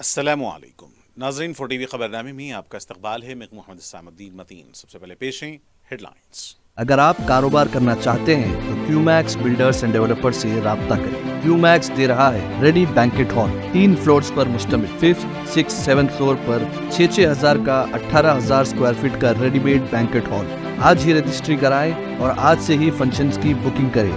अस्सलामु अलैकुम नाजरीन, 4 टीवी खबरनामे में आपका इस्तकबाल है। मैं मोहम्मद इस्लामुद्दीन मतीन। सबसे पहले पेश हैं हेडलाइंस। अगर आप कारोबार करना चाहते हैं तो क्यूमैक्स बिल्डर्स एंड डेवलपर्स से राब्ता करें। क्यूमैक्स दे रहा है रेडी बैंकेट हॉल 3 फ्लोर्स पर मुश्तमिल। 5th, 6th, 7th फ्लोर पर 6,000 का 18,000 स्क्वायर फीट का रेडीमेड बैंकेट हॉल। आज ही रजिस्ट्री कराएं और आज से ही फंक्शंस की बुकिंग करें,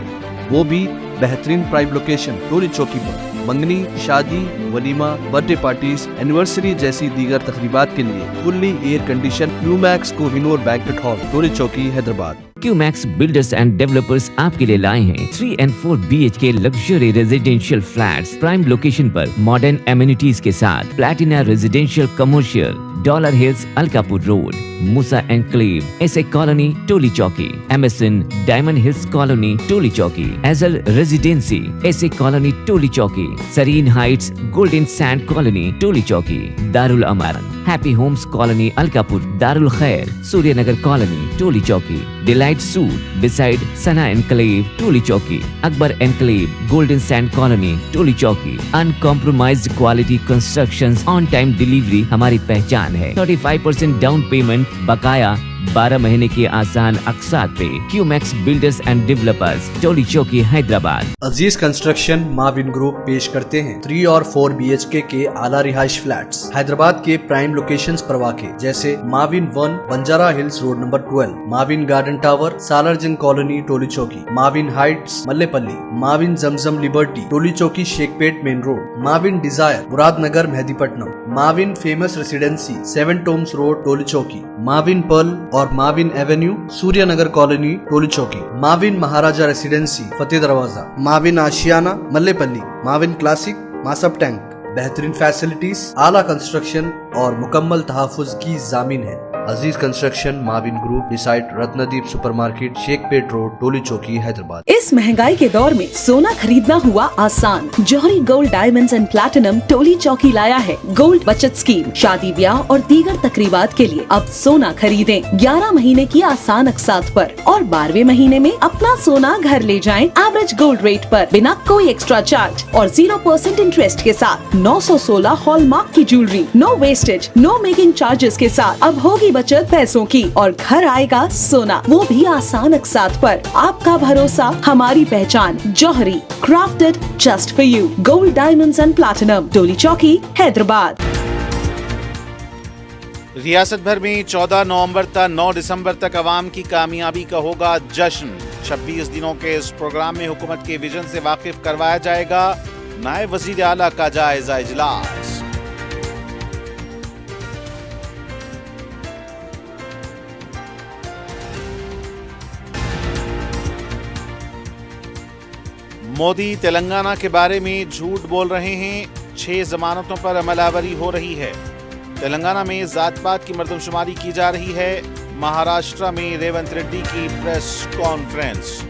वो भी बेहतरीन प्राइम लोकेशन टोली चौकी पर। मंगनी, शादी, वलीमा, बर्थडे पार्टीज, एनिवर्सरी जैसी दीगर तकरीबात के लिए fully air condition Qmax Kohinoor banquet hall Toli Chowki Hyderabad. Qmax builders and developers आपके लिए लाए हैं 3 and 4 BHK luxury residential flats prime location पर मॉडर्न एमिनिटीज के साथ। Platina residential commercial, dollar hills, Alkapur road, Moosa enclave, SA colony, Toli Chowki, MSN diamond hills colony, Toli Chowki, एजल residency, SA colony, Toli Chowki, Sareen heights, golden sand colony, Toli Chowki, Darul Amaran, happy homes colony, Alkapur, Darul Khair, Suryanagar colony, Toli Chowki, delight suite beside Sana enclave, Toli Chowki, Akbar enclave, golden sand colony, Toli Chowki. Uncompromised quality constructions, on time delivery हमारी पहचान है। 35% down payment, बकाया 12 महीने की आसान अक़सात पे। QMax builders and developers, Toli Chowki, Hyderabad. Aziz construction Mauvin group पेश करते हैं 3 और 4 BHK के आला रिहाइश फ्लैट्स हैदराबाद के प्राइम लोकेशंस पर वाक़े, जैसे Mauvin 1 Banjara hills road number 12, Mauvin garden tower Salarjung colony Toli Chowki, Mauvin heights Mallepally, Mauvin जमजम liberty Toli Chowki Shaikpet main road, Mauvin desire Muradnagar Mehdipatnam, Mauvin famous residency 7 tombs road Toli Chowki, Mauvin pearl और Mauvin avenue Suryanagar colony Toli Chowki, Mauvin Maharaja residency Fateh Darwaza, Mauvin आशियाना मल्लेपल्ली, माविन क्लासिक मासब टैंक। बेहतरीन फैसिलिटीज, आला कंस्ट्रक्शन और मुकम्मल तहफ़्फ़ुज़ की ज़ामिन है। Aziz construction Mauvin group beside Ratnadeep supermarket Shaikpet road Toli Chowki Hyderabad. इस महंगाई के दौर में सोना खरीदना हुआ आसान। जौहरी gold diamonds and platinum Toli चौकी लाया है गोल्ड बचत स्कीम। शादी ब्याह और दीगर तकरीबात के लिए अब सोना खरीदें 11 महीने की आसान अक़सात पर और 12वें महीने में अपना सोना घर ले जाएं एवरेज गोल्ड रेट पर, बिना कोई एक्स्ट्रा चार्ज और 0% इंटरेस्ट के साथ। 916 हॉलमार्क की jewellery, no wastage, no making charges के साथ। अब होगी बचत पैसों की और घर आएगा सोना, वो भी आसान अक़सात पर। आपका भरोसा, हमारी पहचान। जौहरी, crafted just for you. Gold diamonds and platinum, Toli Chowki, Hyderabad. रियासत भर में 14 नवंबर तक 9 दिसंबर तक अवाम की कामयाबी का होगा जश्न। 26 दिनों के इस प्रोग्राम में हुकूमत के विजन से वाकिफ करवाया जाएगा। नायब वज़ीर आला का जायजा इजलास। मोदी तेलंगाना के बारे में झूठ बोल रहे हैं। 6 जमानतों पर अमलावरी हो रही है। तेलंगाना में जात पात की मर्दमशुमारी की जा रही है। महाराष्ट्र में रेवंत रेड्डी की प्रेस कॉन्फ्रेंस।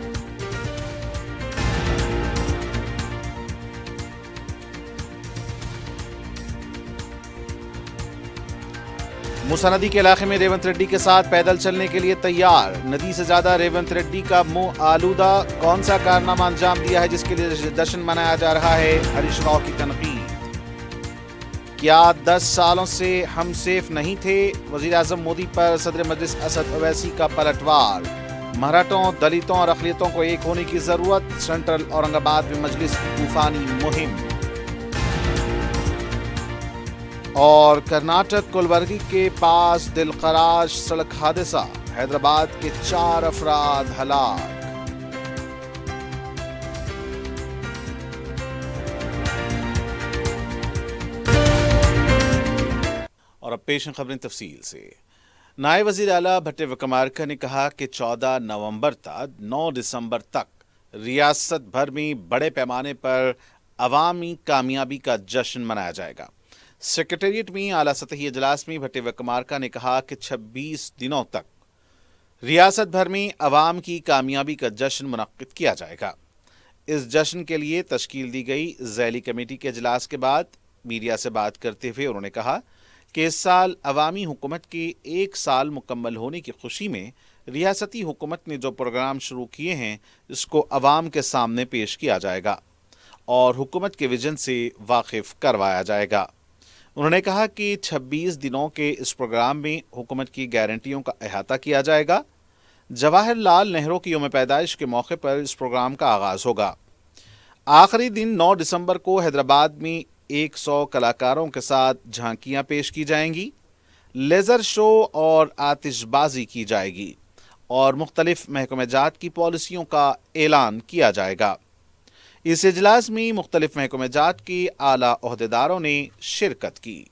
मूसा नदी के इलाके में रेवंत रेड्डी के साथ पैदल चलने के लिए तैयार। नदी से ज्यादा रेवंत रेड्डी का मुंह आलूदा। कौन सा कारनामा अंजाम दिया है जिसके लिए जश्न मनाया जा रहा है? हरीश राव की तनकीद। क्या 10 सालों से हम सेफ नहीं थे? वजीर आजम मोदी पर सदर मजलिस असद ओवैसी का पलटवार। मराठों, दलितों और अक़लियतों को एक होने की जरूरत। सेंट्रल औरंगाबाद में मजलिस की तूफानी मुहिम। और कर्नाटक कुलवर्गी के पास दिलखराश सड़क हादसा, हैदराबाद के 4 अफराद हलाक। और अब पेश खबरें तफसील से। नायब वज़ीर आला भट्टे विक्रमार्का ने कहा कि 14 नवंबर तक 9 दिसंबर तक रियासत भर में बड़े पैमाने पर अवामी कामयाबी का जश्न मनाया जाएगा। सेक्रेटेरिएट में आला सतही इजलास में भट्टे विक्रमार्का ने कहा कि 26 दिनों तक रियासत भर में अवाम की कामयाबी का जश्न मुनक्किद किया जाएगा। इस जश्न के लिए तश्कील दी गई ज़ैली कमेटी के इजलास के बाद मीडिया से बात करते हुए उन्होंने कहा कि इस साल अवामी हुकूमत के 1 साल मुकम्मल होने की खुशी में रियासती हुकूमत ने जो प्रोग्राम शुरू किए हैं इसको अवाम के सामने पेश किया जाएगा और हुकूमत के विजन से वाकिफ करवाया जाएगा। انہوں نے کہا کہ 26 دنوں کے اس پروگرام میں حکومت کی گارنٹیوں کا احاطہ کیا جائے گا۔ جواہر لال نہرو کی یوم پیدائش کے موقع پر اس پروگرام کا آغاز ہوگا۔ آخری دن 9 دسمبر کو حیدرآباد میں 100 کلاکاروں کے ساتھ جھانکیاں پیش کی جائیں گی، لیزر شو اور آتش بازی کی جائے گی اور مختلف محکمہ جات کی پالیسیوں کا اعلان کیا جائے گا۔ اس اجلاس میں مختلف محکمہ جات کے اعلیٰ عہدیداروں نے شرکت کی۔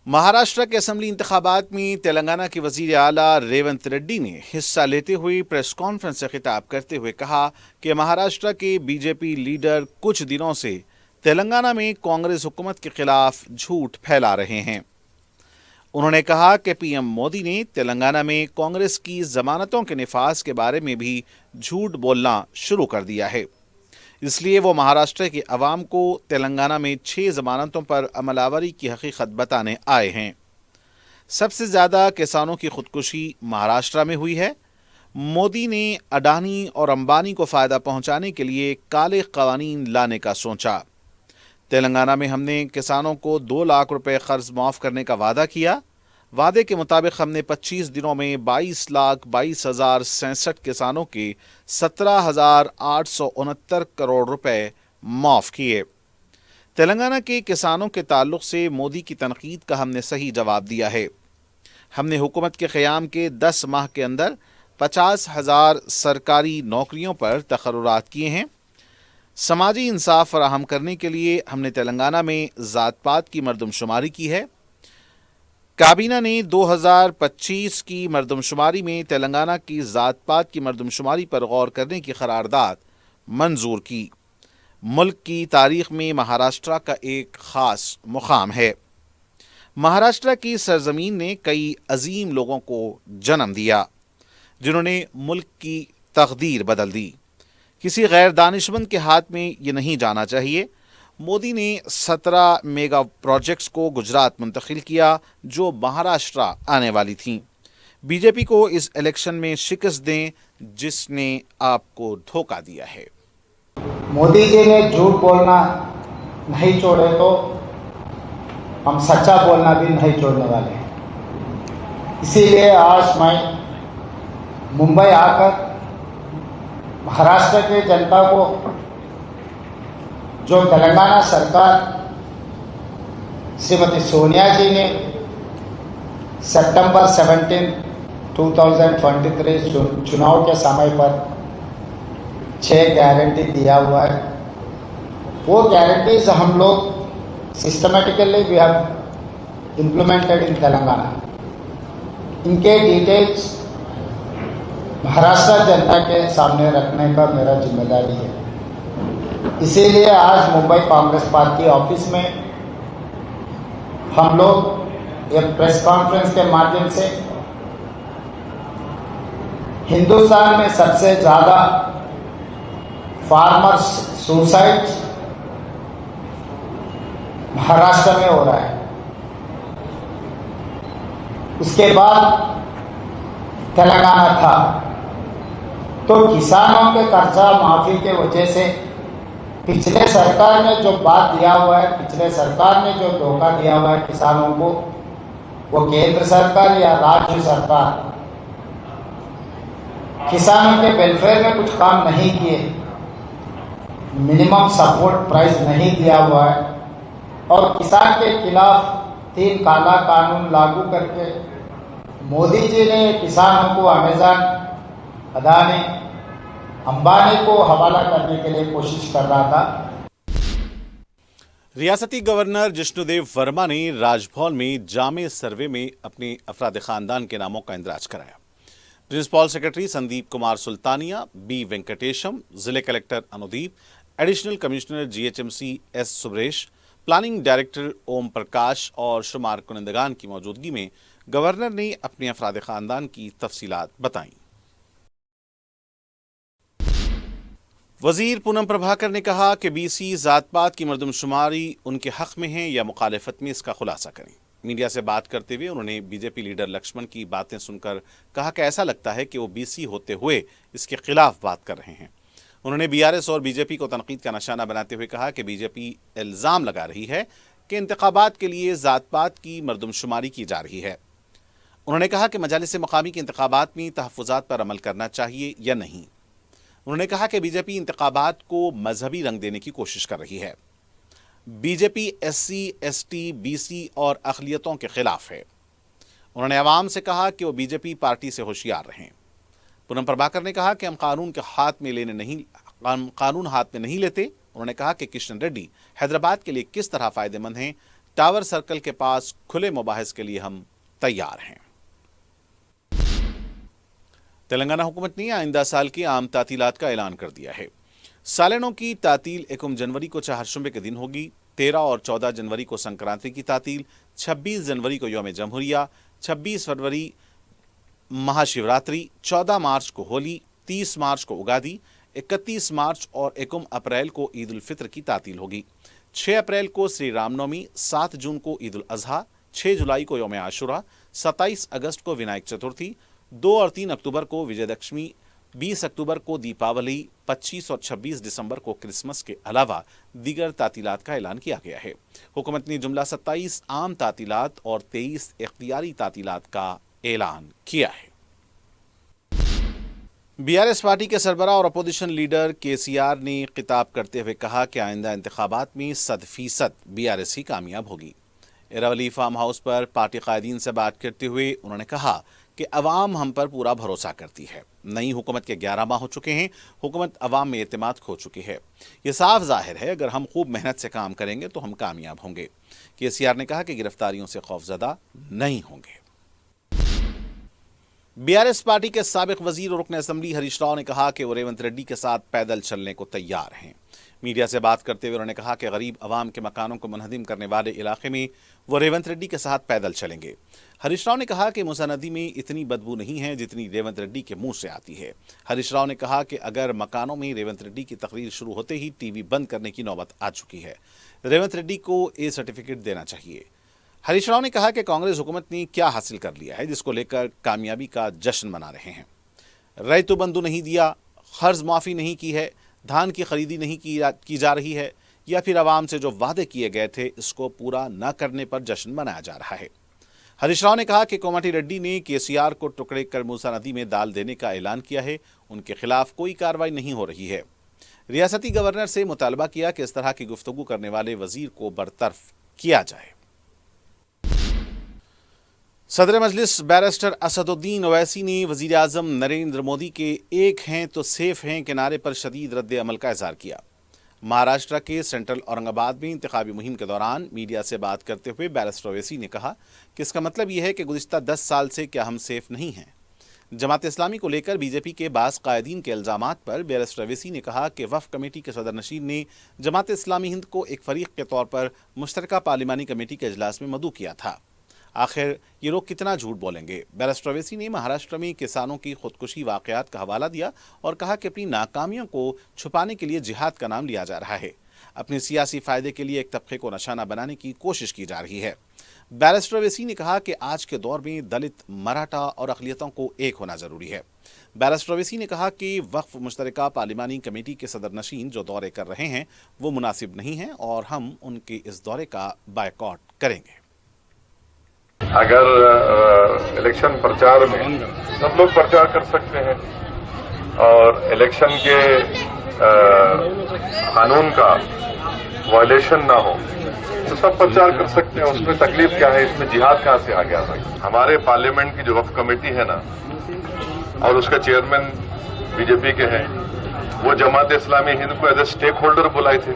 مہاراشٹر کے اسمبلی انتخابات میں تلنگانہ کے وزیر اعلیٰ ریونت ریڈی نے حصہ لیتے ہوئے پریس کانفرنس سے خطاب کرتے ہوئے کہا کہ مہاراشٹر کے بی جے پی لیڈر کچھ دنوں سے تلنگانہ میں کانگریس حکومت کے خلاف جھوٹ پھیلا رہے ہیں۔ انہوں نے کہا کہ پی ایم مودی نے تلنگانہ میں کانگریس کی ضمانتوں کے نفاذ کے بارے میں بھی جھوٹ بولنا شروع کر دیا ہے، اس لیے وہ مہاراشٹر کے عوام کو تلنگانہ میں 6 ضمانتوں پر عمل آوری کی حقیقت بتانے آئے ہیں۔ سب سے زیادہ کسانوں کی خودکشی مہاراشٹر میں ہوئی ہے۔ مودی نے اڈانی اور امبانی کو فائدہ پہنچانے کے لیے کالے قوانین لانے کا سوچا۔ تلنگانہ میں ہم نے کسانوں کو 2 لاکھ روپے قرض معاف کرنے کا وعدہ کیا۔ وعدے کے مطابق ہم نے 25 دنوں میں 22,22,066 کسانوں کے 17,869 کروڑ روپے معاف کیے۔ تلنگانہ کے کسانوں کے تعلق سے مودی کی تنقید کا ہم نے صحیح جواب دیا ہے۔ ہم نے حکومت کے قیام کے 10 ماہ کے اندر 50,000 سرکاری نوکریوں پر تقررات کیے ہیں۔ سماجی انصاف فراہم کرنے کے لیے ہم نے تلنگانہ میں ذات پات کی مردم شماری کی ہے۔ کابینہ نے 2025 کی مردم شماری میں تلنگانہ کی ذات پات کی مردم شماری پر غور کرنے کی قرارداد منظور کی۔ ملک کی تاریخ میں مہاراشٹر کا ایک خاص مقام ہے۔ مہاراشٹر کی سرزمین نے کئی عظیم لوگوں کو جنم دیا جنہوں نے ملک کی تقدیر بدل دی۔ کسی غیر دانشمند کے ہاتھ میں یہ نہیں جانا چاہیے۔ مودی نے 17 میگا پروجیکٹس کو گجرات منتقل کیا جو مہاراشٹر آنے والی تھیں۔ بی جے پی کو اس الیکشن میں شکست دیں جس نے آپ کو دھوکہ دیا ہے۔ مودی جی نے جھوٹ بولنا نہیں چھوڑے تو ہم سچا بولنا بھی نہیں چھوڑنے والے ہیں۔ اسی لیے آج میں ممبئی آ کر مہاراشٹر کی جنتا کو جو تلنگانہ سرکار श्रीमती सोनिया जी ने सितंबर 17, 2023 चुनाव के समय पर 6 गारंटी दिया हुआ है। वो गारंटीज हम लोग systematically we have implemented in Telangana. इनके डिटेल्स महाराष्ट्र जनता के सामने रखने का मेरा जिम्मेदारी है। इसीलिए आज मुंबई कांग्रेस पार्टी ऑफिस में हम लोग एक प्रेस कॉन्फ्रेंस के माध्यम से हिंदुस्तान में सबसे ज़्यादा फार्मर्स सुसाइड महाराष्ट्र में हो रहा है। उसके बाद तेलंगाना था। तो किसानों के कर्जा माफी के वजह से पिछले सरकार ने जो बात दिया हुआ है, पिछले सरकार ने जो धोखा दिया हुआ है किसानों को, वो केंद्र सरकार या राज्य सरकार किसानों के वेलफेयर में कुछ काम नहीं किए, मिनिमम सपोर्ट प्राइस नहीं दिया हुआ है और किसान के खिलाफ 3 काला कानून लागू करके मोदी जी ने किसानों को अमेज़न, अडानी, अंबानी को हवाला करने के लिए कोशिश कर रहा था। रियासती गवर्नर जिष्णुदेव वर्मा ने राजभवन में जामे सर्वे में अपने अफराद खानदान के नामों का इंदराज कराया। Principal secretary Sandeep Kumar Sultania, B Venkatesham, जिले collector Anudeep, additional commissioner GHMC S Subresh, planning director Om Prakash और शुमार कुनिंदगान की मौजूदगी में गवर्नर ने अपने अफराद खानदान की तफसीलात बताईं। वजीर पूनम प्रभाकर ने कहा कि बीसी ज़ात पात की मरदमशुमारी उनके हक में है या मुखालफत में, इसका खुलासा करें। मीडिया से बात करते हुए उन्होंने बीजेपी लीडर लक्ष्मण की बातें सुनकर कहा कि ऐसा लगता है कि वो बीसी होते हुए इसके खिलाफ बात कर रहे हैं। انہوں نے BRS اور BJP کو تنقید کا نشانہ بناتے ہوئے کہا کہ BJP الزام لگا رہی ہے کہ انتخابات کے لیے ذات پات کی مردم شماری کی جا رہی ہے۔ انہوں نے کہا کہ مجالس مقامی کے انتخابات میں تحفظات پر عمل کرنا چاہیے یا نہیں۔ انہوں نے کہا کہ BJP انتخابات کو مذہبی رنگ دینے کی کوشش کر رہی ہے۔ BJP SC, ST, BC اور اقلیتوں کے خلاف ہے۔ انہوں نے عوام سے کہا کہ وہ BJP پارٹی سے ہوشیار رہیں۔ پونم پربھاکر نے کہا کہ ہم قانون ہاتھ میں نہیں لیتے۔ انہوں نے کہا کہ کشن ریڈی حیدرآباد کے لیے کس طرح فائدہ مند ہیں۔ ٹاور سرکل کے پاس کھلے مباحث کے لیے ہم تیار ہیں۔ تلنگانہ حکومت نے آئندہ سال کی عام تعطیلات کا اعلان کر دیا ہے۔ سالانوں کی تعطیل 1 جنوری کو چہارشنبے کے دن ہوگی، 13 اور 14 جنوری کو سنکرانتی کی تعطیل، 26 جنوری کو یوم جمہوریہ، 26 فروری مہا شیوراتری، 14 مارچ کو ہولی، 30 مارچ کو اگادی، 31 مارچ اور 1 اپریل کو عید الفطر کی تعطیل ہوگی، 6 اپریل کو سری رام نومی، 7 جون کو عید الاضحیٰ، 6 جولائی کو یوم عاشوراء، 27 اگست کو ونائک چترتھی، 2 اور 3 اکتوبر کو وجے دشمی، 20 اکتوبر کو دیپاولی، 25 اور 26 دسمبر کو کرسمس کے علاوہ دیگر تعطیلات کا اعلان کیا گیا ہے۔ حکومت نے جملہ 27 عام تعطیلات اور 23 اختیاری تعطیلات کا اعلان کیا ہے۔ BRS پارٹی کے سربراہ اور اپوزیشن لیڈر KCR نے خطاب کرتے ہوئے کہا کہ آئندہ انتخابات میں 100% BRS ہی کامیاب ہوگی۔ ایراولی فارم ہاؤس پر پارٹی قائدین سے بات کرتے ہوئے انہوں نے کہا کہ عوام ہم پر پورا بھروسہ کرتی ہے۔ نئی حکومت کے 11 ماہ ہو چکے ہیں، حکومت عوام میں اعتماد کھو چکی ہے۔ یہ صاف ظاہر ہے اگر ہم خوب محنت سے کام کریں گے تو ہم کامیاب ہوں گے۔ KCR نے کہا کہ گرفتاریوں سے خوفزدہ نہیں ہوں گے۔ BRS پارٹی کے سابق وزیر اور رکن اسمبلی ہریش راؤ نے کہا کہ وہ ریونت ریڈی کے ساتھ پیدل چلنے کو تیار ہیں۔ میڈیا سے بات کرتے ہوئے انہوں نے کہا کہ غریب عوام کے مکانوں کو منہدم کرنے والے علاقے میں وہ ریونت ریڈی کے ساتھ پیدل چلیں گے۔ ہریش راؤ نے کہا کہ موسیٰ ندی میں اتنی بدبو نہیں ہے جتنی ریونت ریڈی کے منہ سے آتی ہے۔ ہریش راؤ نے کہا کہ اگر مکانوں میں ریونت ریڈی کی تقریر شروع ہوتے ہی ٹی وی بند کرنے کی نوبت آ چکی ہے۔ ریونت ریڈی کو A سرٹیفکیٹ دینا چاہیے۔ ہریش راؤ نے کہا کہ کانگریس حکومت نے کیا حاصل کر لیا ہے جس کو لے کر کامیابی کا جشن منا رہے ہیں۔ ریتو بندو نہیں دیا، قرض معافی نہیں کی ہے، دھان کی خریدی نہیں کی جا رہی ہے، یا پھر عوام سے جو وعدے کیے گئے تھے اس کو پورا نہ کرنے پر جشن منایا جا رہا ہے۔ ہریش راؤ نے کہا کہ کومٹی ریڈی نے KCR کو ٹکڑے کر موسیٰ ندی میں ڈال دینے کا اعلان کیا ہے، ان کے خلاف کوئی کارروائی نہیں ہو رہی ہے۔ ریاستی گورنر سے مطالبہ کیا کہ اس طرح کی گفتگو کرنے والے وزیر کو برطرف کیا جائے۔ صدر مجلس بیرسٹر اسد الدین اویسی نے وزیر اعظم نریندر مودی کے ایک ہیں تو سیف ہیں کے نعرے پر شدید رد عمل کا اظہار کیا۔ مہاراشٹر کے سینٹرل اورنگ آباد میں انتخابی مہم کے دوران میڈیا سے بات کرتے ہوئے بیرسٹر اویسی نے کہا کہ اس کا مطلب یہ ہے کہ گزشتہ 10 سال سے کیا ہم سیف نہیں ہیں۔ جماعت اسلامی کو لے کر BJP کے بعض قائدین کے الزامات پر بیرسٹر اویسی نے کہا کہ وقف کمیٹی کے صدر نشین نے جماعت اسلامی ہند کو ایک فریق کے طور پر مشترکہ پارلیمانی کمیٹی کے اجلاس میں مدعو کیا تھا۔ آخر یہ لوگ کتنا جھوٹ بولیں گے؟ بیرسٹر اویسی نے مہاراشٹر میں کسانوں کی خودکشی واقعات کا حوالہ دیا اور کہا کہ اپنی ناکامیوں کو چھپانے کے لیے جہاد کا نام لیا جا رہا ہے۔ اپنے سیاسی فائدے کے لیے ایک طبقے کو نشانہ بنانے کی کوشش کی جا رہی ہے۔ بیرسٹر اویسی نے کہا کہ آج کے دور میں دلت، مراٹھا اور اقلیتوں کو ایک ہونا ضروری ہے۔ بیرسٹر اویسی نے کہا کہ وقف مشترکہ پارلیمانی کمیٹی کے صدر نشین جو دورے کر رہے ہیں وہ مناسب نہیں ہیں اور ہم ان کے اس دورے کا بائیکاٹ کریں گے۔ اگر الیکشن پرچار میں سب لوگ پرچار کر سکتے ہیں اور الیکشن کے قانون کا وائلیشن نہ ہو تو سب پرچار کر سکتے ہیں، اس میں تکلیف کیا ہے؟ اس میں جہاد کہاں سے آگے آ سکتا؟ ہمارے پارلیمنٹ کی جو وقف کمیٹی ہے نا اور اس کا چیئرمین BJP کے ہیں، وہ جماعت اسلامی ہند کو ایز اے اسٹیک ہولڈر بلائے تھے۔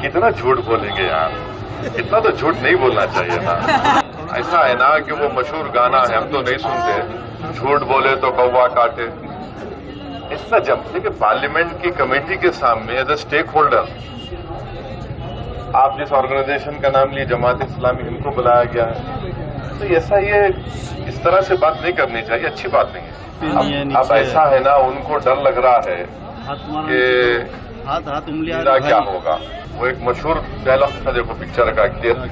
کتنا جھوٹ بولیں گے یار، اتنا تو جھوٹ نہیں بولنا چاہیے نا۔ ایسا ہے نا کہ وہ مشہور گانا ہے، ہم تو نہیں سنتے، جھوٹ بولے تو کوا کاٹے۔ اس طرح جب کہ پارلیمنٹ کی کمیٹی کے سامنے ایز اے اسٹیک ہولڈر آپ جس آرگنائزیشن کا نام لیے جماعت اسلامی ہند کو بلایا گیا ہے، تو ایسا یہ اس طرح سے بات نہیں کرنی چاہیے، اچھی بات نہیں ہے۔ اب ایسا ہے نا، ان کو ڈر لگ رہا ہے کہ میرا کیا ہوگا۔ وہ ایک مشہور ڈائلاگ تھا دیکھو پکچر کا،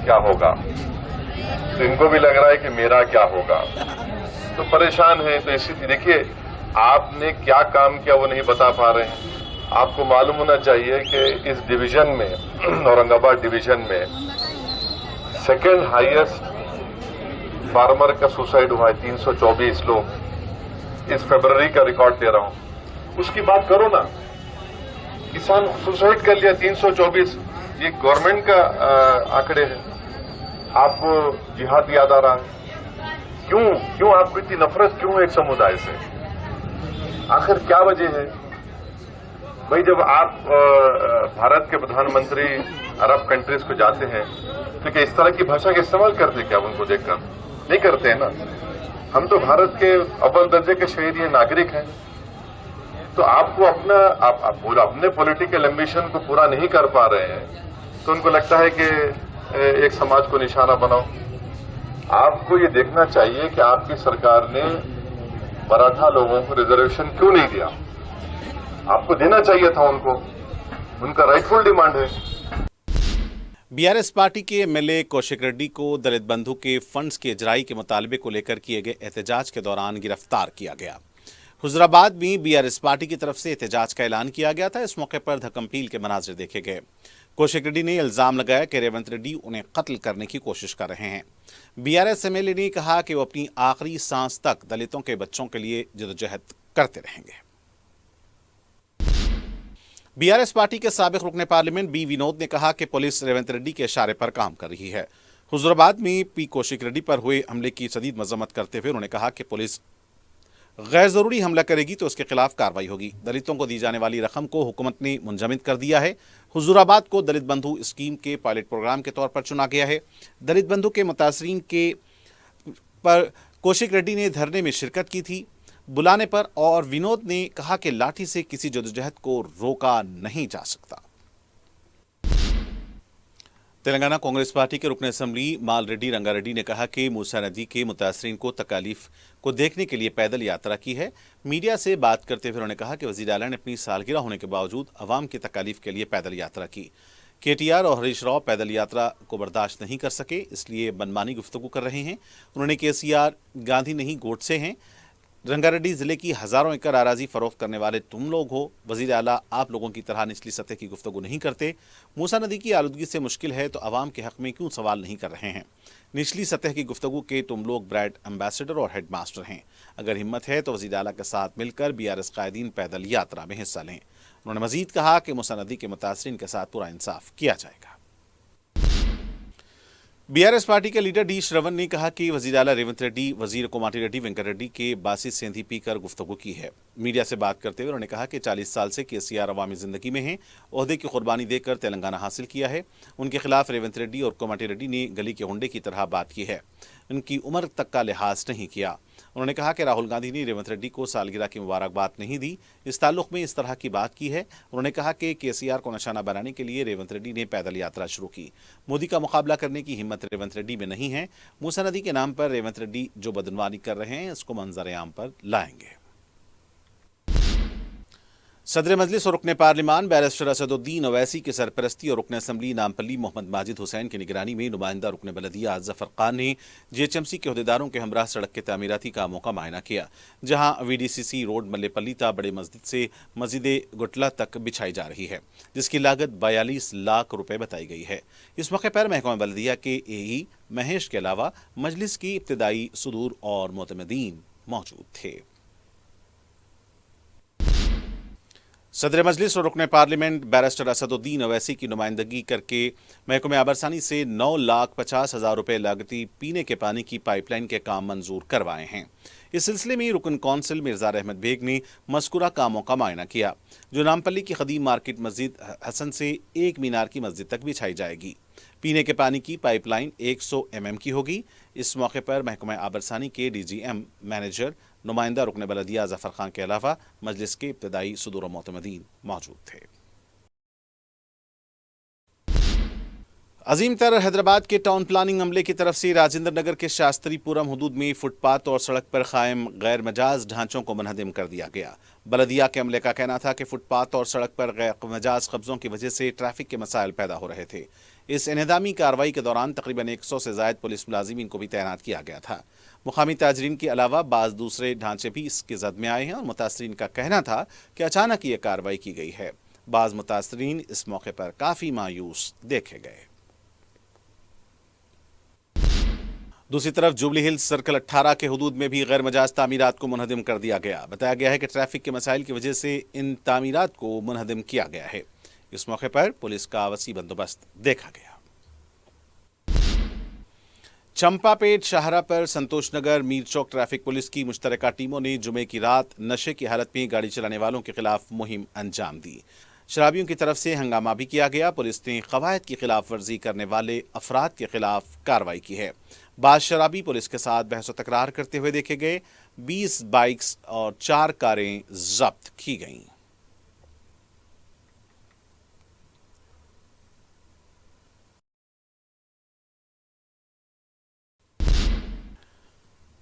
کیا ہوگا، تو ان کو بھی لگ رہا ہے کہ میرا کیا ہوگا، تو پریشان ہے۔ تو اسی دیکھیے آپ نے کیا کام کیا وہ نہیں بتا پا رہے ہیں، आपको मालूम होना चाहिए कि इस डिवीजन में औरंगाबाद डिवीजन में सेकेंड हाईएस्ट फार्मर का सुसाइड हुआ है, 324 लोग। इस फरवरी का रिकॉर्ड दे रहा हूं, उसकी बात करो ना। किसान सुसाइड कर लिया 324, ये गवर्नमेंट का आंकड़े हैं। आपको जिहाद याद आ रहा है? क्यों आपको इतनी नफरत क्यों एक समुदाय से? आखिर क्या वजह है भाई? जब आप भारत के प्रधानमंत्री अरब कंट्रीज को जाते हैं तो क्या इस तरह की भाषा का इस्तेमाल करते क्या उनको देखकर? नहीं करते हैं ना। हम तो भारत के अव्वल दर्जे के शहरी नागरिक हैं। तो आपको अपने पॉलिटिकल एम्बिशन को पूरा नहीं कर पा रहे हैं तो उनको लगता है कि एक समाज को निशाना बनाओ। आपको ये देखना चाहिए कि आपकी सरकार ने मराठा लोगों को रिजर्वेशन क्यों नहीं दिया? आपको देना चाहिए था उनको, उनका राइटफुल डिमांड है। बीआरएस पार्टी के एमएलए कौशिक रेड्डी को दलित बंधु के फंड्स की इजराई के मुतालबे को लेकर किए गए एहतजाज के दौरान गिरफ्तार किया गया। हुजराबाद में बीआरएस पार्टी की तरफ से एहतजाज का ऐलान किया गया था। इस मौके पर धक्कमपील के मनाजिर देखे गए। कौशिक रेड्डी ने इल्जाम लगाया कि रेवंत रेड्डी उन्हें कत्ल करने की कोशिश कर रहे हैं। बीआरएस एमएलए ने कहा कि वो अपनी आखिरी सांस तक दलितों के बच्चों के लिए जदोजहद करते रहेंगे। बीआरएस पार्टी के साबिक रुकने पार्लियामेंट बी विनोद ने कहा कि पुलिस रेवंत रेड्डी के इशारे पर काम कर रही है। हुजराबाद में पी कौशिक रेड्डी पर हुए हमले की शदीद मजम्मत करते हुए उन्होंने कहा कि पुलिस गैर जरूरी हमला करेगी तो उसके खिलाफ कार्रवाई होगी। दलितों को दी जाने वाली रकम को हुकूमत ने मुंजमद कर दिया है। हुजूराबाद को दलित बंधु स्कीम के पायलट प्रोग्राम के तौर पर चुना गया है। दलित बंधु के मुतासरीन के पर कौशिक रेड्डी ने धरने में शिरकत की थी बुलाने पर, और विनोद ने कहा कि लाठी से किसी जदोजहद को रोका नहीं जा सकता। तेलंगाना कांग्रेस पार्टी के रुकन असम्बली माल रेड्डी रंगारेड्डी ने कहा कि मूसा नदी के मुतासरीन को तकालीफ को देखने के लिए पैदल यात्रा की है। मीडिया से बात करते हुए उन्होंने कहा कि वज़ीर आला ने अपनी सालगिरह होने के बावजूद अवाम की तकालीफ के लिए पैदल यात्रा की। केटीआर और हरीश राव पैदल यात्रा को बर्दाश्त नहीं कर सके, इसलिए मनमानी गुफ्तगू कर रहे हैं। उन्होंने केसीआर गांधी नहीं गोडसे हैं। रंगारेड्डी जिले की हजारों एकड़ अराजी फरोख्त करने वाले तुम लोग हो। वज़ीर आला आप लोगों की तरह निचली सतह की गुफ्तगू नहीं करते। मूसा नदी की आलूदगी से मुश्किल है तो अवाम के हक में क्यों सवाल नहीं कर रहे हैं? निचली सतह की गुफ्तगू के तुम लोग ब्रांड एम्बेसडर और हेड मास्टर हैं। अगर हिम्मत है तो वज़ीर आला के साथ मिलकर बीआरएस कायदीन पैदल यात्रा में हिस्सा लें। उन्होंने मजीद कहा कि मूसा नदी के मुतासरीन के साथ पूरा इंसाफ किया जाएगा। बीआरएस पार्टी के लीडर डी श्रवण ने कहा कि वज़ीर आला रेवंत रेड्डी वज़ीर कोमाटी रेड्डी वेंकट रेड्डी के बासी सेंधी पीकर गुफ्तगू की है। मीडिया से बात करते हुए उन्होंने कहा कि 40 साल से केसीआर अवामी ज़िंदगी में हैं। ओहदे की कुर्बानी देकर तेलंगाना हासिल किया है। उनके खिलाफ रेवंत रेड्डी और कोमाटी रेड्डी ने गली के हुंडे की तरह बात की है। उनकी उम्र तक का लिहाज नहीं किया। उन्होंने कहा कि राहुल गांधी ने रेवंत रेड्डी को सालगिरह की मुबारकबाद नहीं दी, इस ताल्लुक में इस तरह की बात की है। उन्होंने कहा कि केसीआर को निशाना बनाने के लिए रेवंत रेड्डी ने पैदल यात्रा शुरू की। मोदी का मुकाबला करने की हिम्मत रेवंत रेड्डी में नहीं है। मूसा नदी के नाम पर रेवंत रेड्डी जो बदनवानी कर रहे हैं इसको मंजर-ए-आम पर लाएंगे। सदर मजलिस और रुकने पार्लिमान बैरिस्टर असदुद्दीन ओवैसी की सरपरस्ती और रुकन असम्बली नामपल्ली मोहम्मद माजिद हुसैन की निगरानी में नुमाइंदा रुकन बलदिया जफर खान ने जीएचएमसी के अहदेदारों के हमरा सड़क के तामीराती कामों का मायना किया, जहां वीडीसीसी रोड मल्लेपल्ली ता बड़े मस्जिद से मस्जिद गुटला तक बिछाई जा रही है, जिसकी लागत 42 लाख रुपए बताई गई है। इस मौके पर महकमा बलदिया के एई महेश के अलावा मजलिस की इब्तदाई सुदूर और मोतमदीन मौजूद थे। सदर मजलिस और रुकन पार्लियामेंट बैरिस्टर असदुद्दीन ओवैसी की नुमाइंदगी करके महकमे आबरसानी से 9,50,000 रुपये लागती पीने के पानी की पाइपलाइन के काम मंजूर करवाए हैं। इस सिलसिले में रुकन कौंसिल मिर्ज़ार अहमद बेग ने मज़कूरा कामों का मायना किया, जो नामपल्ली की कदीम मार्केट मस्जिद हसन से एक मीनार की मस्जिद तक बिछाई जाएगी। पीने के पानी की पाइपलाइन 100 mm की होगी। इस मौके पर महकमा आबरसानी के DGM मैनेजर नुमाइंदा रुकन बलदिया जफर खान के अलावा मजलिस के इब्तदाई सुदूर मोतमदीन मौजूद थे। अजीम तर हैदराबाद के टाउन प्लानिंग अमले की तरफ से राजेंद्र नगर के शास्त्रीपुरम हदूद में फुटपाथ और सड़क पर कायम गैर मजाज ढांचों को मुनहदिम कर दिया गया। बलदिया के अमले का कहना था कि फुटपाथ और सड़क पर गैर मजाज कब्जों की वजह से ट्रैफिक के मसाइल पैदा हो रहे थे। इस इन्हदामी कार्रवाई के दौरान तकरीबन 100 से ज़ायद पुलिस मुलाजिमीन को भी तैनात किया गया था। مقامی تاجرین کے علاوہ بعض دوسرے ڈھانچے بھی اس کے زد میں آئے ہیں اور متاثرین کا کہنا تھا کہ اچانک یہ کارروائی کی گئی ہے۔ بعض متاثرین اس موقع پر کافی مایوس دیکھے گئے۔ دوسری طرف جوبلی ہلز سرکل 18 کے حدود میں بھی غیر مجاز تعمیرات کو منہدم کر دیا گیا۔ بتایا گیا ہے کہ ٹریفک کے مسائل کی وجہ سے ان تعمیرات کو منہدم کیا گیا ہے۔ اس موقع پر پولیس کا وسیع بندوبست دیکھا گیا۔ چمپا پیٹ شاہراہ پر سنتوش نگر میر چوک ٹریفک پولیس کی مشترکہ ٹیموں نے جمعے کی رات نشے کی حالت میں گاڑی چلانے والوں کے خلاف مہم انجام دی۔ شرابیوں کی طرف سے ہنگامہ بھی کیا گیا۔ پولیس نے قواعد کی خلاف ورزی کرنے والے افراد کے خلاف کارروائی کی ہے۔ بعض شرابی پولیس کے ساتھ بحث و تکرار کرتے ہوئے دیکھے گئے۔ 20 بائکس اور 4 کاریں ضبط کی گئیں۔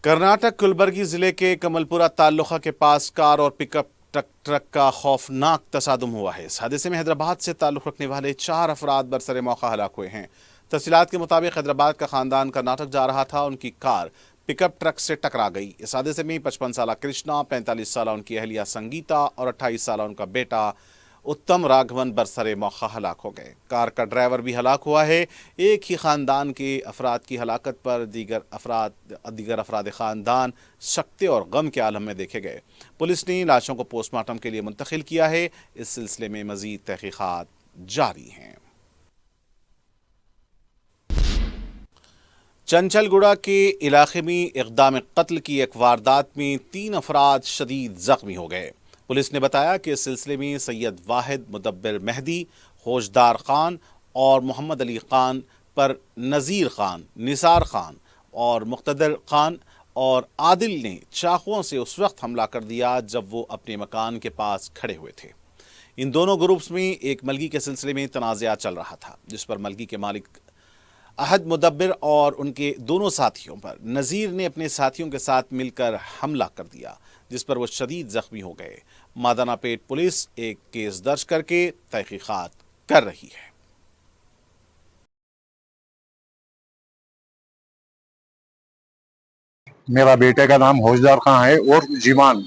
کرناٹک کلبرگی ضلع کے کمل پورہ تعلقہ کے پاس کار اور پک اپ ٹرک کا خوفناک تصادم ہوا ہے۔ اس حادثے میں حیدرآباد سے تعلق رکھنے والے 4 افراد برسر موقع ہلاک ہوئے ہیں۔ تفصیلات کے مطابق حیدرآباد کا خاندان کرناٹک جا رہا تھا، ان کی کار پک اپ ٹرک سے ٹکرا گئی۔ اس حادثے میں 55 سالہ کرشنا، 45 سالہ ان کی اہلیہ سنگیتا اور 28 سالہ ان کا بیٹا اتم راگھون برسر موقع ہلاک ہو گئے۔ کار کا ڈرائیور بھی ہلاک ہوا ہے۔ ایک ہی خاندان کے افراد کی ہلاکت پر دیگر افراد خاندان سکتے اور غم کے عالم میں دیکھے گئے۔ پولیس نے لاشوں کو پوسٹ مارٹم کے لیے منتقل کیا ہے۔ اس سلسلے میں مزید تحقیقات جاری ہیں۔ چنچل گوڑا کے علاقے میں اقدام قتل کی ایک واردات میں 3 افراد شدید زخمی ہو گئے۔ پولیس نے بتایا کہ اس سلسلے میں سید واحد مدبر مہدی، ہوشدار خان اور محمد علی خان پر نذیر خان، نثار خان اور مقتدر خان اور عادل نے چاقوؤں سے اس وقت حملہ کر دیا جب وہ اپنے مکان کے پاس کھڑے ہوئے تھے۔ ان دونوں گروپس میں ایک ملگی کے سلسلے میں تنازعہ چل رہا تھا، جس پر ملگی کے مالک احد مدبر اور ان کے دونوں ساتھیوں پر نذیر نے اپنے ساتھیوں کے ساتھ مل کر حملہ کر دیا، جس پر وہ شدید زخمی ہو گئے۔ مادانہ پیٹ پولیس ایک کیس درج کر کے تحقیقات کر رہی ہے۔ میرا بیٹے کا نام ہوشدار خان ہے اور جیمان،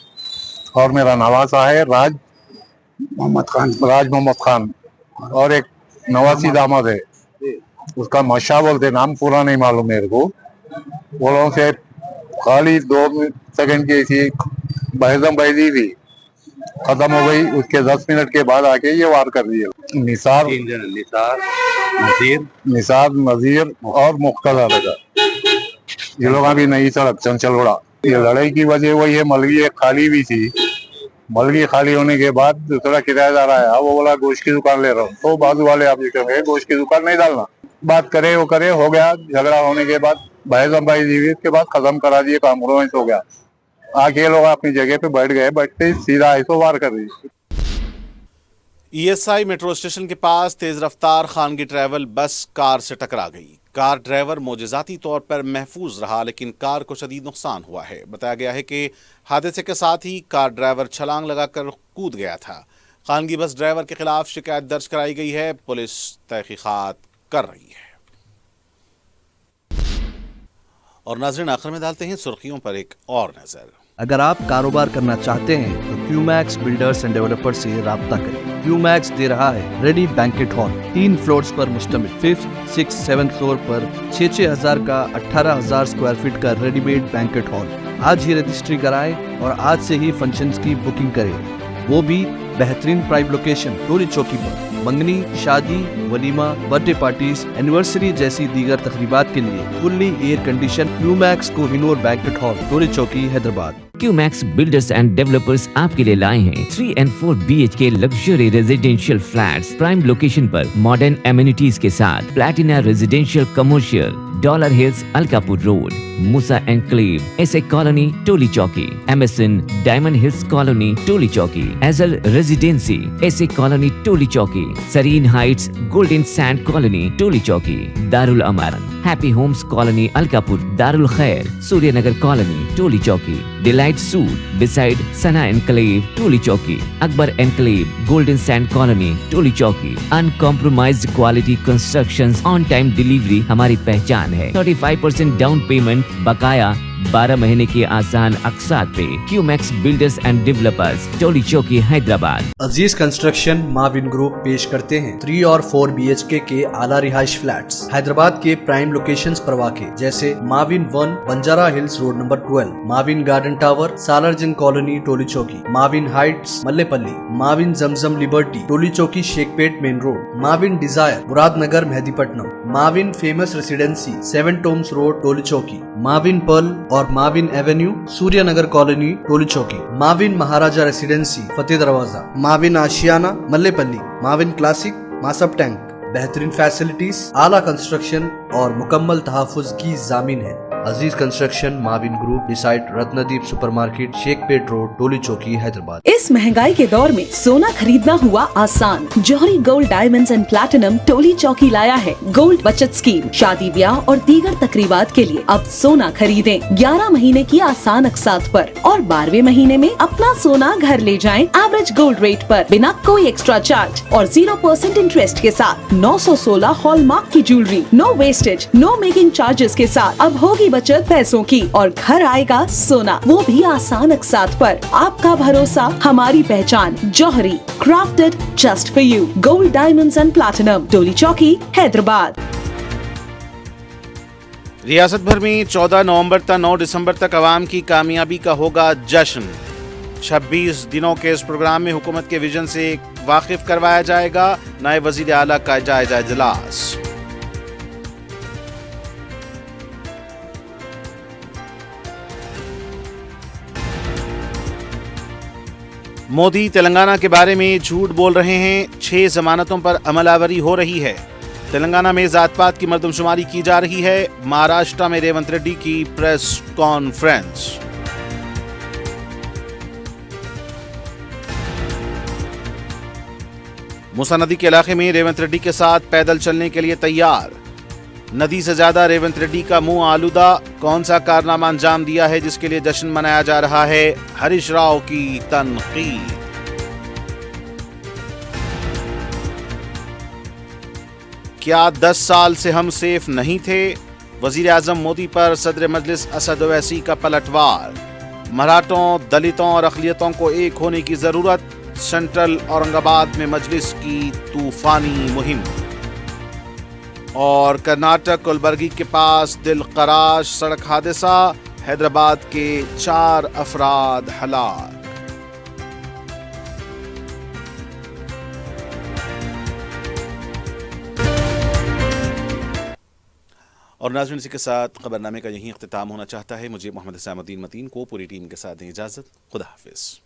اور میرا نواسا ہے راج محمد خان، اور ایک نواسی داماد ہے، اس کا مشا بولتے، نام پورا نہیں معلوم میرے کو۔ وہ لوگوں سے خالی 2 سیکنڈ کی ایسی بحثم بحثی تھی، ختم ہو گئی۔ اس کے 10 منٹ کے بعد آ کے یہ وار کر دیے۔ نثار، نذیر اور مقتدر، یہ لوگ ابھی نئی سڑک چنچل گوڑا۔ یہ لڑائی کی وجہ وہی ہے، ملگی ایک خالی بھی تھی، ملگی خالی ہونے کے بعد دوسرا کرایہ دار آیا، وہ بولا گوشت کی دکان لے رہا ہوں، تو بازو والے آپ کہیں گوشت کی دکان نہیں ڈالنا، بات کرے وہ کرے، ہو گیا جھگڑا ہونے کے بعد بحث بحثی ہوئی، اس کے بعد ختم کرا دیے، کامپرومائز ہو گیا۔ آگے لوگ اپنی جگہ پہ بیٹھ گئے، بیٹھتے سیدھا ایسو وار کر دی۔ E S I metro station کے پاس تیز رفتار خانگی ٹریول بس کار سے ٹکرا گئی۔ کار ڈرائیور معجزاتی طور پر محفوظ رہا، لیکن کار کو شدید نقصان ہوا ہے۔ بتایا گیا ہے کہ حادثے کے ساتھ ہی کار ڈرائیور چھلانگ لگا کر کود گیا تھا۔ خانگی بس ڈرائیور کے خلاف شکایت درج کرائی گئی ہے، پولیس تحقیقات کر رہی ہے۔ اور ناظرین، آخر میں ڈالتے ہیں سرخیوں پر ایک اور نظر۔ اگر آپ کاروبار کرنا چاہتے ہیں تو کیو میکس بلڈرز اینڈ ڈیولپرز سے رابطہ کریں۔ کیو میکس دے رہا ہے ریڈی بینکٹ ہال، 3 فلورز پر مشتمل، 5th، 6th، 7th فلور پر 6,000 کا 18,000 اسکوائر فٹ کا ریڈی میڈ بینکٹ ہال۔ آج ہی رجسٹری کرائیں اور آج سے ہی فنکشنز کی بکنگ کریں، وہ بھی بہترین پرائم لوکیشن ٹولی چوکی پر۔ منگنی، شادی، ولیمہ، برتھ ڈے پارٹیز، اینیورسری جیسی دیگر تقریبات کے لیے fully air condition Qmax Kohinoor banquet hall, Toli Chowki, Hyderabad. Qmax builders and developers آپ کے لیے لائے ہیں 3 and 4 BHK luxury residential flats prime location پر ماڈرن ایمینٹیز کے ساتھ۔ Platina residential commercial, dollar hills Alkapur road, Moosa enclave, S A colony Toli Chowki, MSN diamond hills colony Toli Chowki, ایزل residency S A colony Toli Chowki, Sareen heights golden sand colony Toli Chowki, Darulaman happy homes colony Alkapur, Darulkhair Surya Nagar colony Toli Chowki, delight suite beside Sana enclave Toli Chowki, Akbar enclave golden sand colony Toli Chowki. Uncompromised quality constructions, on time delivery ہماری پہچان ہے۔ 35% down payment, بقایا 12 महीने के आसान अकसात पे QMax builders and developers, Toli Chowki, Hyderabad. Aziz construction Mauvin group पेश करते हैं 3 और 4 BHK के आला रिहाइश फ्लैट्स हैदराबाद के प्राइम लोकेशंस पर वाक़े जैसे Mauvin 1 Banjara hills road number 12, Mauvin garden tower Salarjung colony Toli Chowki, Mauvin heights Mallepally, Mauvin जमजम liberty Toli Chowki Shaikpet main road, Mauvin desire Muradnagar Mehdipatnam, Mauvin famous residency 7 tombs road Toli Chowki, Mauvin pearl और Mauvin avenue Suryanagar colony Toli Chowki, Mauvin Maharaja residency Fateh Darwaza, Mauvin आशियाना मल्लेपल्ली, माविन क्लासिक मासब टैंक। बेहतरीन फैसिलिटीज, आला कंस्ट्रक्शन और मुकम्मल तहफ़्फ़ुज़ की ज़ामिन है। Aziz construction Mauvin group beside Ratnadeep supermarket Shaikpet road Toli Chowki Hyderabad. इस महंगाई के दौर में सोना खरीदना हुआ आसान। जौहरी gold diamonds and platinum Toli चौकी लाया है गोल्ड बचत स्कीम। शादी ब्याह और दीगर तकरीबात के लिए अब सोना खरीदें 11 महीने की आसान अकसात पर और 12वें महीने में अपना सोना घर ले जाएं एवरेज गोल्ड रेट पर बिना कोई एक्स्ट्रा चार्ज और 0% इंटरेस्ट के साथ 916 हॉलमार्क की jewellery, no wastage, no making charges के साथ अब होगी बचत पैसों की और घर आएगा सोना, वो भी आसान अकसात पर। आपका भरोसा हमारी पहचान। जौहरी crafted just for you gold diamonds and platinum Toli Chowki Hyderabad. रियासत भर में 14 नवंबर तक 9 दिसंबर तक अवाम की कामयाबी का होगा जश्न। 26 दिनों के इस प्रोग्राम में हुकूमत के विजन से वाकिफ करवाया जाएगा। नायब वजीर आला का जायजा इजलास। मोदी तेलंगाना के बारे में झूठ बोल रहे हैं। 6 जमानतों पर अमलावरी हो रही है। तेलंगाना में जात-पात की मर्दमशुमारी की जा रही है। महाराष्ट्र में रेवंत रेड्डी की प्रेस कॉन्फ्रेंस। मूसा नदी के इलाके में रेवंत रेड्डी के साथ पैदल चलने के लिए तैयार। नदी से ज्यादा रेवंत रेड्डी का मुंह आलूदा। कौन सा कारनामा अंजाम दिया है जिसके लिए जश्न मनाया जा रहा है? हरीश राव की तनकीद। क्या 10 साल से हम सेफ नहीं थे? वजीर आजम मोदी पर सदर मजलिस असद ओवैसी का पलटवार। मराठों, दलितों और अक़लियतों को एक होने की जरूरत। सेंट्रल औरंगाबाद में मजलिस की तूफानी मुहिम। और कर्नाटक कुलबर्गी के पास दिलकराश सड़क हादसा, हैदराबाद के 4 अफराद हलाक। और नाज़रीन, इसी के साथ खबरनामे का यहीं इख्तिताम होना चाहता है। मुझे मोहम्मद इस्लामुद्दीन मतीन को पूरी टीम के साथ दें इजाज़त। खुदा हाफिज़।